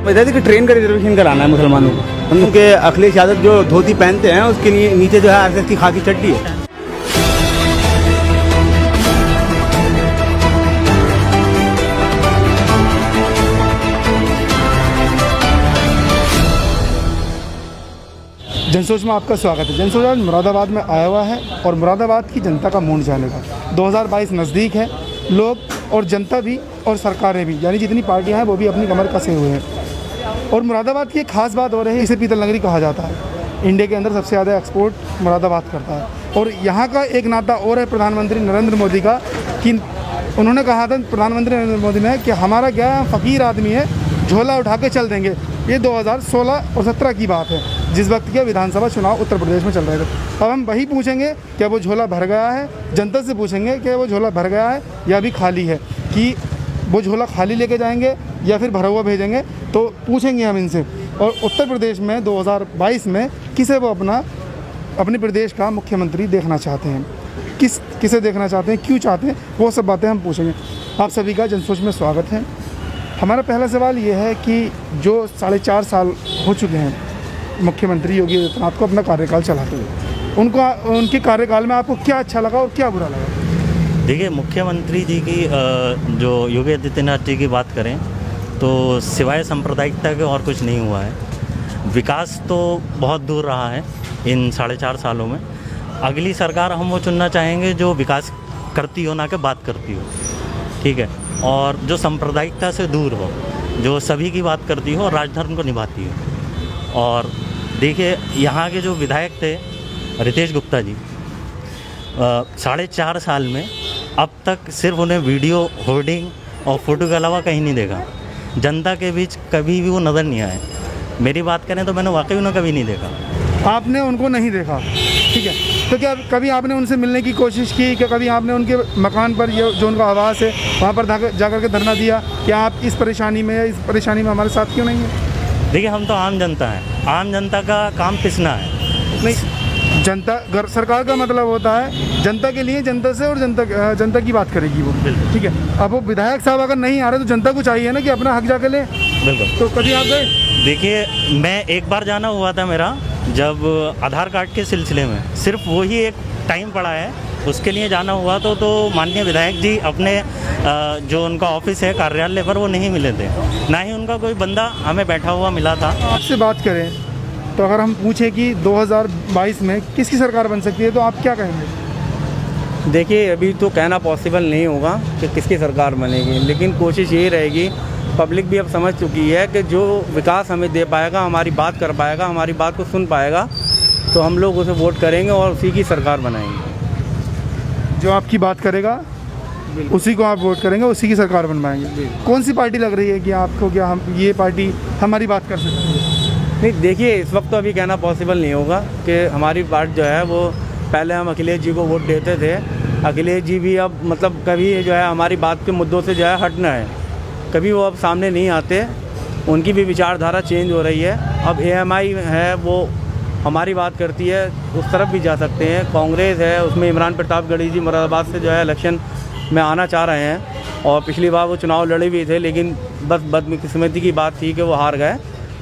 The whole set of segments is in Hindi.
समझता है कि ट्रेन का रिजर्वेशन कराना है मुसलमानों को। उनके अखिलेश यादव जो धोती पहनते हैं उसके नीचे जो है आरएसएस की खाकी चड्डी है। जनसोच में आपका स्वागत है। जनसोच आज मुरादाबाद में आया हुआ है और मुरादाबाद की जनता का मूड जानेगा। 2022 नज़दीक है, लोग और जनता भी और सरकारें भी, यानी जितनी पार्टियां हैं वो भी अपनी कमर कसे हुए हैं। और मुरादाबाद की एक खास बात हो रही है, इसे पीतल नगरी कहा जाता है। इंडिया के अंदर सबसे ज़्यादा एक्सपोर्ट मुरादाबाद करता है। और यहाँ का एक नाता और है प्रधानमंत्री नरेंद्र मोदी का, कि उन्होंने कहा था प्रधानमंत्री नरेंद्र मोदी ने कि हमारा क्या फ़कीर आदमी है, झोला उठा के चल देंगे। ये 2016 और 17 की बात है, जिस वक्त के विधानसभा चुनाव उत्तर प्रदेश में चल रहे थे। अब हम वही पूछेंगे क्या वो झोला भर गया है, जनता से पूछेंगे कि वो झोला भर गया है या अभी खाली है, कि वो झोला खाली लेके जाएंगे या फिर भरा हुआ भेजेंगे। तो पूछेंगे हम इनसे। और उत्तर प्रदेश में 2022 में किसे वो अपने प्रदेश का मुख्यमंत्री देखना चाहते हैं, किसे देखना चाहते हैं, क्यों चाहते हैं, वो सब बातें हम पूछेंगे। आप सभी का जनसोच में स्वागत है। हमारा पहला सवाल ये है कि जो 4.5 साल हो चुके हैं मुख्यमंत्री योगी आदित्यनाथ को अपना कार्यकाल चलाते हुए, उनके कार्यकाल में आपको क्या अच्छा लगा और क्या बुरा लगा? देखिए, मुख्यमंत्री जी की जो योगी आदित्यनाथ जी की बात करें तो सिवाय सांप्रदायिकता के और कुछ नहीं हुआ है। विकास तो बहुत दूर रहा है इन 4.5 सालों में। अगली सरकार हम वो चुनना चाहेंगे जो विकास करती हो, ना कि बात करती हो, ठीक है, और जो सांप्रदायिकता से दूर हो, जो सभी की बात करती हो और राजधर्म को निभाती हो। और देखिए, यहाँ के जो विधायक थे रितेश गुप्ता जी, 4.5 साल में अब तक सिर्फ उन्हें वीडियो, होर्डिंग और फोटो के अलावा कहीं नहीं देखा। जनता के बीच कभी भी वो नज़र नहीं आए। मेरी बात करें तो मैंने वाकई उन्हें कभी नहीं देखा। आपने उनको नहीं देखा, ठीक है। तो क्या कभी आपने उनसे मिलने की कोशिश की? क्या कभी आपने उनके मकान पर जो उनका आवास है वहाँ पर जाकर के धरना दिया कि आप इस परेशानी में हमारे साथ क्यों नहीं है? देखिए, हम तो आम जनता हैं। आम जनता का काम पिसना है। नहीं, सरकार का मतलब होता है जनता के लिए, जनता से, और जनता की बात करेगी वो, ठीक है। अब वो विधायक साहब अगर नहीं आ रहे तो जनता को चाहिए ना कि अपना हक जाके ले। बिल्कुल। तो कभी आप गए? देखिए, मैं एक बार जाना हुआ था मेरा, जब आधार कार्ड के सिलसिले में, सिर्फ वही एक टाइम पड़ा है, उसके लिए जाना हुआ। तो माननीय विधायक जी अपने जो उनका ऑफिस है, कार्यालय पर, वो नहीं मिले थे, ना ही उनका कोई बंदा हमें बैठा हुआ मिला था। आपसे बात करें तो अगर हम पूछें कि 2022 में किसकी सरकार बन सकती है तो आप क्या कहेंगे? देखिए, अभी तो कहना पॉसिबल नहीं होगा कि किसकी सरकार बनेगी, लेकिन कोशिश यही रहेगी। पब्लिक भी अब समझ चुकी है कि जो विकास हमें दे पाएगा, हमारी बात कर पाएगा, हमारी बात को सुन पाएगा, तो हम लोग उसे वोट करेंगे और उसी की सरकार बनाएंगे। जो आपकी बात करेगा उसी को आप वोट करेंगे, उसी की सरकार बनवाएंगे। कौन सी पार्टी लग रही है कि आपको, क्या हम ये पार्टी हमारी बात कर सकती है? नहीं, देखिए, इस वक्त तो अभी कहना पॉसिबल नहीं होगा कि हमारी बात जो है वो, पहले हम अखिलेश जी को वोट देते थे। अखिलेश जी भी अब मतलब कभी जो है हमारी बात के मुद्दों से जो है हटना है, कभी वो अब सामने नहीं आते। उनकी भी विचारधारा चेंज हो रही है। अब AMI है, वो हमारी बात करती है, उस तरफ भी जा सकते हैं। कांग्रेस है, उसमें इमरान प्रतापगढ़ी जी मुरादाबाद से जो है इलेक्शन में आना चाह रहे हैं, और पिछली बार वो चुनाव लड़े भी थे, लेकिन बस बदकिस्मती की बात थी कि वो हार गए।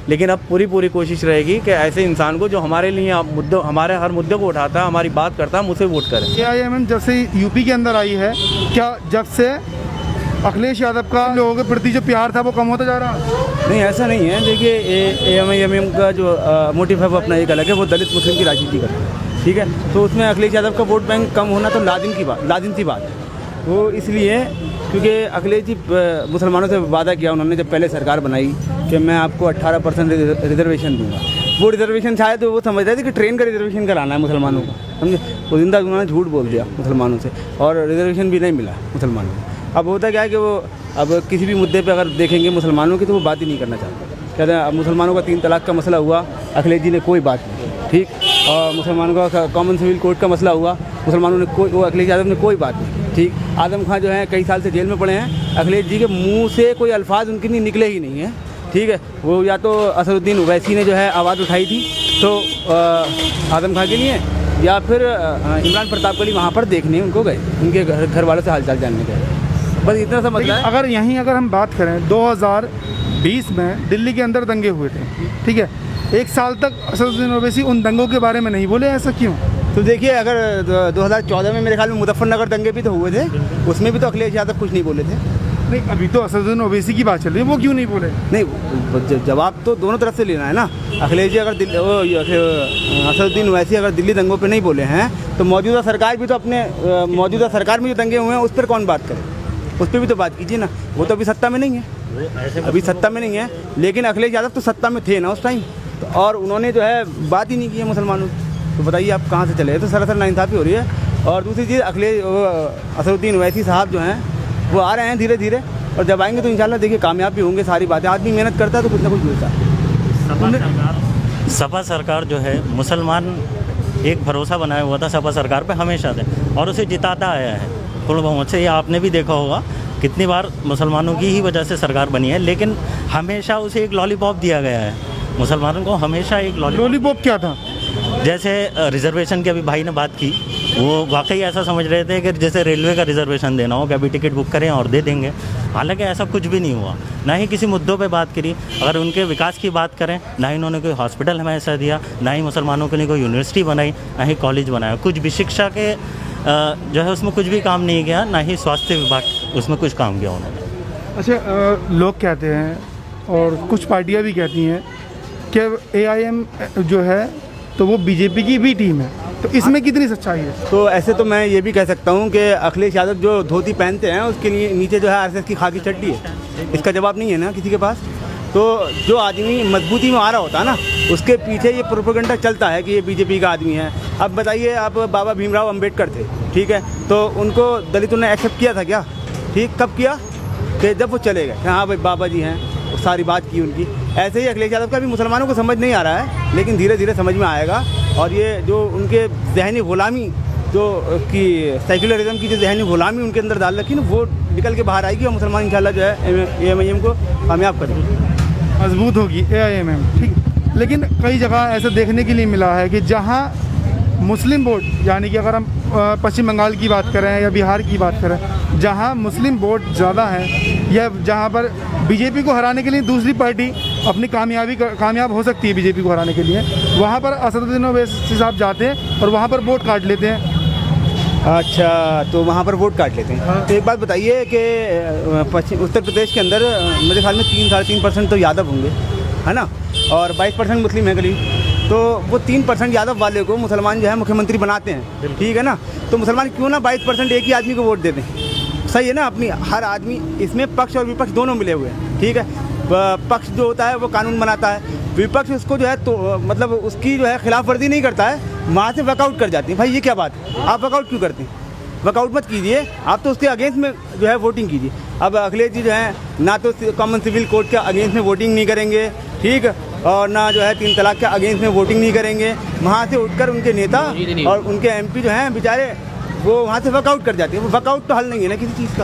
लेकिन अब पूरी कोशिश रहेगी कि ऐसे इंसान को जो हमारे लिए हमारे हर मुद्दे को उठाता है, हमारी बात करता है, हम उसे वोट करें। AIMM जब से यूपी के अंदर आई है, क्या जब से अखिलेश यादव का लोगों के प्रति जो प्यार था वो कम होता जा रहा? नहीं, ऐसा नहीं है। देखिए, AIMM का जो मोटिव है वो अपना एक अलग है, वो दलित मुस्लिम की राजनीति करता है, ठीक है। तो उसमें अखिलेश यादव का वोट बैंक कम होना तो लाजिम सी बात है। वो इसलिए क्योंकि अखिलेश जी मुसलमानों से वादा किया उन्होंने, जब पहले सरकार बनाई, कि मैं आपको 18% रिजर्वेशन दूंगा। वो रिजर्वेशन शायद वो समझते थे कि ट्रेन का रिजर्वेशन कराना है मुसलमानों को, समझे। वो जिंदा उन्होंने झूठ बोल दिया मुसलमानों से, और रिजर्वेशन भी नहीं मिला मुसलमानों को। अब होता क्या है कि वो अब किसी भी मुद्दे पे अगर देखेंगे मुसलमानों की, तो वो बात ही नहीं करना चाहते। कहते हैं अब मुसलमानों का 3 तलाक का मसला हुआ, अखिलेश जी ने कोई बात नहीं, ठीक। और मुसलमानों का कॉमन सिविल कोड का मसला हुआ, मुसलमानों ने वो अखिलेश यादव ने कोई बात नहीं, ठीक। आजम खां जो है कई साल से जेल में पड़े हैं, अखिलेश जी के मुंह से कोई अल्फाज उनके नहीं निकले ही नहीं है, ठीक है। वो या तो असदुद्दीन ओवैसी ने जो है आवाज़ उठाई थी तो आजम खां के लिए, या फिर इमरान प्रतापगढ़ी वहाँ पर देखने उनको गए, उनके घर वालों से हालचाल जानने गए, बस इतना सा मतलब है। अगर हम बात करें 2020 में दिल्ली के अंदर दंगे हुए थे, ठीक है, 1 साल तक असदुद्दीन ओवैसी उन दंगों के बारे में नहीं बोले, ऐसा क्यों? तो देखिए, अगर 2014 में मेरे ख्याल में मुजफ्फरनगर दंगे भी तो हुए थे, उसमें भी तो अखिलेश यादव कुछ नहीं बोले थे। नहीं, अभी तो असदुद्दीन ओवैसी की बात चल रही है, वो क्यों नहीं बोले? नहीं, जवाब तो दोनों तरफ से लेना है ना। अखिलेश जी अगर असदुद्दीन ओवैसी अगर दिल्ली दंगों पे नहीं बोले हैं तो मौजूदा सरकार भी तो अपने मौजूदा सरकार में जो दंगे हुए हैं उस पर कौन बात करे, उस पर भी तो बात कीजिए ना। वो तो अभी सत्ता में नहीं है, अभी सत्ता में नहीं है, लेकिन अखिलेश यादव तो सत्ता में थे ना उस टाइम, तो और उन्होंने जो है बात ही नहीं की है मुसलमानों की। तो बताइए आप कहाँ से चले? तो सरासर नाइंसाफ़ी हो रही है। और दूसरी चीज़, असदुद्दीन ओवैसी साहब जो हैं वो आ रहे हैं धीरे धीरे, और जब आएंगे तो इंशाल्लाह देखिए कामयाब भी होंगे। सारी बातें, आदमी मेहनत करता है तो कुछ ना कुछ मिलता है। सपा सरकार जो है, मुसलमान एक भरोसा बनाया हुआ था सपा सरकार पे हमेशा से, और उसे जिताता आया है पूर्ण बहुमत से। ये आपने भी देखा होगा कितनी बार मुसलमानों की ही वजह से सरकार बनी है, लेकिन हमेशा उसे एक लॉलीपॉप दिया गया है। मुसलमानों को हमेशा एक लॉलीपॉप क्या था? जैसे रिजर्वेशन की अभी भाई ने बात की, वो वाकई ऐसा समझ रहे थे कि जैसे रेलवे का रिजर्वेशन देना हो कि अभी टिकट बुक करें और दे देंगे। हालांकि ऐसा कुछ भी नहीं हुआ, ना ही किसी मुद्दों पे बात करी। अगर उनके विकास की बात करें, ना ही उन्होंने कोई हॉस्पिटल हमें ऐसा दिया, ना ही मुसलमानों के लिए कोई यूनिवर्सिटी बनाई, ना ही कॉलेज बनाया। कुछ भी शिक्षा के जो है उसमें कुछ भी काम नहीं किया, ना ही स्वास्थ्य विभाग उसमें कुछ काम किया उन्होंने। अच्छा, लोग कहते हैं और कुछ पार्टियां भी कहती हैं कि AIM जो है तो वो बीजेपी की भी टीम है, तो इसमें कितनी सच्चाई है? तो ऐसे तो मैं ये भी कह सकता हूँ कि अखिलेश यादव जो धोती पहनते हैं उसके लिए नीचे जो है RSS की खाकी चड्डी है, इसका जवाब नहीं है ना किसी के पास। तो जो आदमी मजबूती में आ रहा होता है ना, उसके पीछे ये प्रोपेगेंडा चलता है कि ये बीजेपी का आदमी है। अब बताइए, आप बाबा भीमराव अम्बेडकर थे, ठीक है, तो उनको दलितों ने एक्सेप्ट किया था क्या? ठीक, कब किया? कि जब वो चले गए, हाँ भाई बाबा जी हैं, वो सारी बात की उनकी। ऐसे ही अखिलेश यादव का भी मुसलमानों को समझ नहीं आ रहा है, लेकिन धीरे धीरे समझ में आएगा। और ये जो उनके जहनी गुलामी जो कि सेक्युलरिज्म की जो जहनी गुलामी उनके अंदर डाल रखी ना, वो निकल के बाहर आएगी और मुसलमान इंशाल्लाह जो है AIM को कामयाब करेंगे, मजबूत होगी AIM, ठीक। लेकिन कई जगह ऐसा देखने के लिए मिला है कि जहाँ मुस्लिम वोट, यानी कि अगर हम पश्चिम बंगाल की बात करें या बिहार की बात करें, जहाँ मुस्लिम वोट ज़्यादा है या जहाँ पर बीजेपी को हराने के लिए दूसरी पार्टी अपनी कामयाब हो सकती है बीजेपी को हराने के लिए, वहाँ पर असदुद्दीन ओवैसी साहब जाते हैं और वहाँ पर वोट काट लेते हैं। अच्छा, तो वहाँ पर वोट काट लेते हैं। तो एक बात बताइए कि उत्तर प्रदेश के अंदर मेरे ख्याल में 3-3.5% तो यादव होंगे, है ना, और 22% मुस्लिम है करीब। तो वो 3% यादव वाले को मुसलमान जो है मुख्यमंत्री बनाते हैं, ठीक है ना। तो मुसलमान क्यों ना 22% एक ही आदमी को वोट देते हैं? सही है ना, अपनी हर आदमी, इसमें पक्ष और विपक्ष दोनों मिले हुए हैं, ठीक है। पक्ष जो होता है वो कानून बनाता है, विपक्ष उसको जो है तो मतलब उसकी जो है खिलाफ वर्जी नहीं करता है, वहाँ से वर्कआउट कर जाती है। भाई ये क्या बात है, आप वर्कआउट क्यों करते हैं? वर्कआउट मत कीजिए, आप तो उसके अगेंस्ट में जो है वोटिंग कीजिए। अब अखिलेश जी जो है ना तो कॉमन सिविल कोड के अगेंस्ट में वोटिंग नहीं करेंगे, ठीक, और ना जो है 3 तलाक के अगेंस्ट में वोटिंग नहीं करेंगे। वहाँ से उठकर उनके नेता और उनके MP जो हैं बेचारे, वो वहाँ से वर्कआउट कर जाते हैं। वो वर्कआउट तो हल नहीं है ना किसी चीज़ का,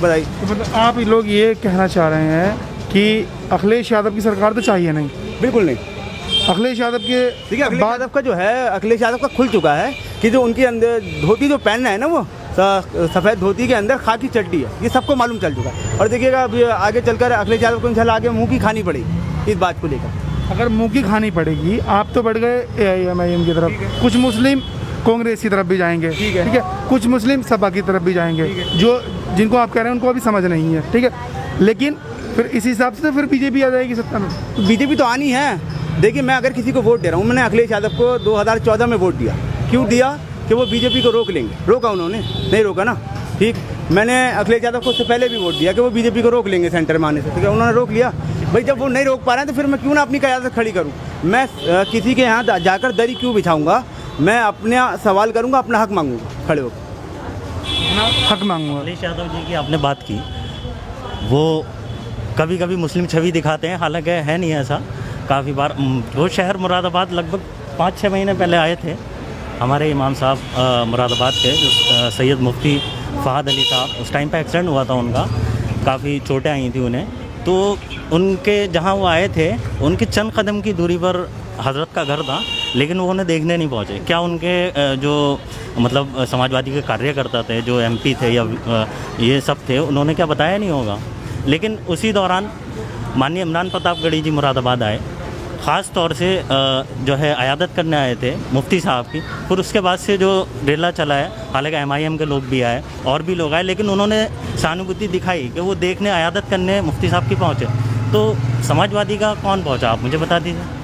बताइए। तो मतलब आप लोग ये कहना चाह रहे हैं कि अखिलेश यादव की सरकार तो चाहिए नहीं? बिल्कुल नहीं। अखिलेश यादव के देखिए, अखिलेश यादव का जो है, अखिलेश यादव का खुल चुका है कि जो उनके अंदर धोती जो पहनना है ना, वो सफ़ेद धोती के अंदर खाकी चड्डी है, ये सबको मालूम चल चुका है। और देखिएगा अभी आगे चलकर अखिलेश यादव को इंशाल्लाह आगे मुँह की खानी पड़ेगी इस बात को लेकर। अगर मुँह की खानी पड़ेगी, आप तो बढ़ गए AIM की तरफ, कुछ मुस्लिम कांग्रेस की तरफ भी जाएंगे, ठीक है, कुछ मुस्लिम सपा की तरफ भी जाएंगे, जो जिनको आप कह रहे हैं उनको अभी समझ नहीं है, ठीक है। लेकिन फिर इस हिसाब से तो फिर बीजेपी आ जाएगी सत्ता में। बीजेपी तो आनी है। देखिए, मैं अगर किसी को वोट दे रहा हूँ, मैंने अखिलेश यादव को 2014 में वोट दिया, क्यों दिया? कि वो बीजेपी को रोक लेंगे। रोका उन्होंने? नहीं रोका ना, ठीक। मैंने अखिलेश यादव को उससे पहले भी वोट दिया कि वो बीजेपी को रोक लेंगे सेंटर में आने से, ठीक है, उन्होंने रोक लिया। भाई जब वो नहीं रोक पा रहे हैं तो फिर मैं क्यों ना अपनी क़यादत खड़ी करूँ? मैं किसी के यहाँ जाकर दरी क्यों बिछाऊँगा? मैं अपना सवाल करूँगा, अपना हक मांगूँगा, खड़े होकर हक मांगूंगा। अखिलेश यादव जी की आपने बात की, वो कभी कभी मुस्लिम छवि दिखाते हैं, हालांकि है नहीं ऐसा। काफ़ी बार वो शहर मुरादाबाद लगभग 5-6 महीने पहले आए थे हमारे इमाम साहब मुरादाबाद के, जो सैयद मुफ्ती फ़हद अली साहब, उस टाइम पे एक्सीडेंट हुआ था उनका, काफ़ी चोटें आई थी उन्हें। तो उनके जहाँ वो आए थे, उनके चंद कदम की दूरी पर हज़रत का घर था, लेकिन वो उन्हें देखने नहीं पहुँचे। क्या उनके जो मतलब समाजवादी के कार्यकर्ता थे, जो MP थे या ये सब थे, उन्होंने क्या बताया नहीं होगा? लेकिन उसी दौरान माननीय इमरान प्रतापगढ़ी जी मुरादाबाद आए, ख़ास तौर से जो है अयादत करने आए थे मुफ्ती साहब की। फिर उसके बाद से जो रेला चला है, हालांकि MIM के लोग भी आए और भी लोग आए, लेकिन उन्होंने सहानुभूति दिखाई कि वो देखने अयादत करने मुफ्ती साहब की पहुँचे। तो समाजवादी का कौन पहुँचा, आप मुझे बता दीजिए।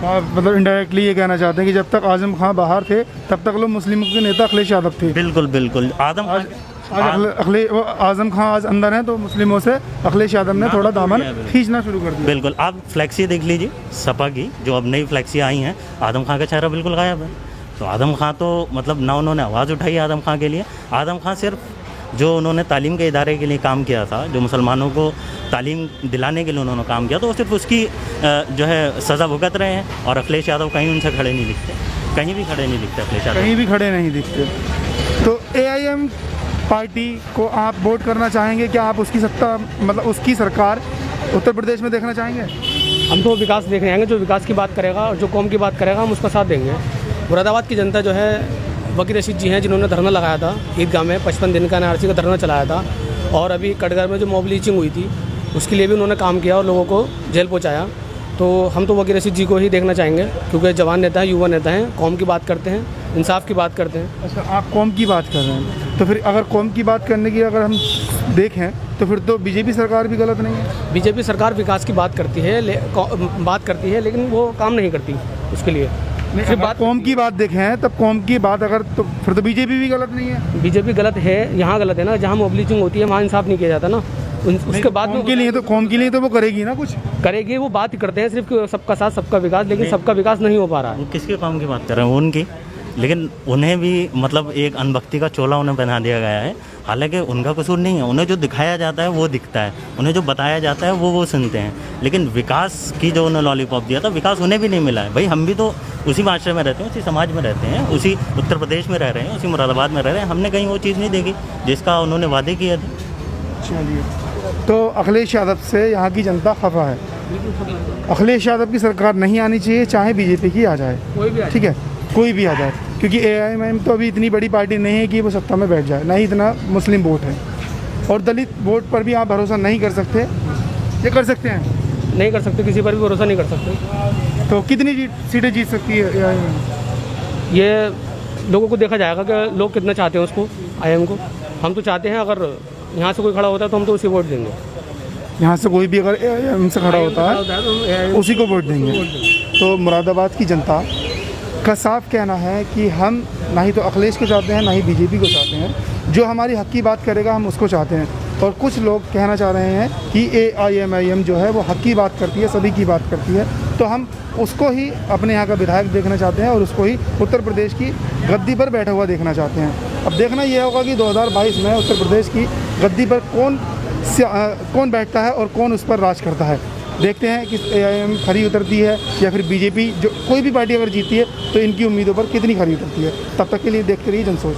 आप मतलब इनडायरेक्टली ये कहना चाहते हैं कि जब तक आजम खां बाहर थे तब तक लोग मुस्लिमों के नेता अखिलेश यादव थे। बिल्कुल बिल्कुल। आज आजम खां आज अंदर हैं तो मुस्लिमों से अखिलेश यादव ने थोड़ा दामन खींचना शुरू कर दिया। बिल्कुल। आप फ्लैक्सी देख लीजिए सपा की, जो अब नई फ्लैक्सी आई हैं, आदम खां का चेहरा बिल्कुल गायब है। तो आदम खां तो मतलब ना उन्होंने आवाज़ उठाई आदम खां के लिए। आदम खां सिर्फ जो उन्होंने तालीम के इदारे के लिए काम किया था, जो मुसलमानों को तालीम दिलाने के लिए उन्होंने काम किया, तो वो सिर्फ उसकी जो है सज़ा भुगत रहे हैं। और अखिलेश यादव कहीं उनसे खड़े नहीं दिखते, कहीं भी खड़े नहीं दिखते अखिलेश यादव, कहीं भी खड़े नहीं दिखते। तो AIM पार्टी को आप वोट करना चाहेंगे? क्या आप उसकी सत्ता मतलब उसकी सरकार उत्तर प्रदेश में देखना चाहेंगे? हम तो विकास देखने आएंगे, जो विकास की बात करेगा और जो कौम की बात करेगा हम उसका साथ देंगे। मुरादाबाद की जनता जो है, वकील रशीद जी हैं जिन्होंने धरना लगाया था ईदगाह में, 55 दिन का NRC का धरना चलाया था। और अभी कटघर में जो मॉब लिंचिंग हुई थी उसके लिए भी उन्होंने काम किया और लोगों को जेल पहुँचाया। तो हम तो वकील रशीद जी को ही देखना चाहेंगे, क्योंकि जवान नेता हैं, युवा नेता हैं, कौम की बात करते हैं, इंसाफ की बात करते हैं। अच्छा, आप कौम की बात कर रहे हैं, तो फिर अगर कौम की बात करने की अगर हम देखें तो फिर तो BJP सरकार भी गलत नहीं है। BJP सरकार विकास की बात करती है, लेकिन वो काम नहीं करती उसके लिए। नहीं, बात कौम की बात देखें तब कौम की बात अगर तो फिर तो BJP भी गलत नहीं है। BJP गलत है, यहाँ गलत है ना, जहाँ मॉब लिंचिंग होती है वहाँ इंसाफ नहीं किया जाता ना। उसके बाद में कौम के लिए तो वो करेगी ना, कुछ करेगी। वो बात ही करते हैं सिर्फ सबका साथ सबका विकास, लेकिन सबका विकास नहीं हो पा रहा है। वो किसके काम की बात कर रहे हैं, उनकी। लेकिन उन्हें भी मतलब एक अनभक्ति का चोला उन्हें बना दिया गया है। हालांकि उनका कसूर नहीं है, उन्हें जो दिखाया जाता है वो दिखता है, उन्हें जो बताया जाता है वो सुनते हैं। लेकिन विकास की जो उन्हें लॉलीपॉप दिया था, विकास उन्हें भी नहीं मिला है। भाई हम भी तो उसी माशरे में रहते हैं, उसी समाज में रहते हैं, उसी उत्तर प्रदेश में रह रहे हैं, उसी मुरादाबाद में रह रहे हैं। हमने कहीं वो चीज़ नहीं देखी जिसका उन्होंने वादे किए थे। चलिए, तो अखिलेश यादव से यहाँ की जनता खफा है। अखिलेश यादव की सरकार नहीं आनी चाहिए, चाहे BJP की आ जाए, ठीक है, कोई भी आ जाए, क्योंकि AIM तो अभी इतनी बड़ी पार्टी नहीं है कि वो सत्ता में बैठ जाए, ना ही इतना मुस्लिम वोट है। और दलित वोट पर भी आप भरोसा नहीं कर सकते, ये कर सकते हैं? नहीं कर सकते, किसी पर भी भरोसा नहीं कर सकते। तो कितनी सीटें जीत सकती है AIM? ये लोगों को देखा जाएगा कि लोग कितना चाहते हैं उसको, IM को। हम तो चाहते हैं अगर यहाँ से कोई खड़ा होता है तो हम तो उसी वोट देंगे। यहाँ से कोई भी अगर AIM से खड़ा होता है उसी को वोट देंगे। तो मुरादाबाद की जनता का साफ कहना है कि हम ना ही तो अखिलेश को चाहते हैं, ना ही BJP को चाहते हैं। जो हमारी हक की बात करेगा हम उसको चाहते हैं। और कुछ लोग कहना चाह रहे हैं कि AIM जो है वो हक की बात करती है, सभी की बात करती है, तो हम उसको ही अपने यहाँ का विधायक देखना चाहते हैं और उसको ही उत्तर प्रदेश की गद्दी पर बैठा हुआ देखना चाहते हैं। अब देखना ये होगा कि 2022 में उत्तर प्रदेश की गद्दी पर कौन बैठता है और कौन उस पर राज करता है। देखते हैं कि AIM खरी उतरती है या फिर BJP, जो कोई भी पार्टी अगर जीतती है तो इनकी उम्मीदों पर कितनी खरी उतरती है। तब तक के लिए देखते रहिए जनसोच।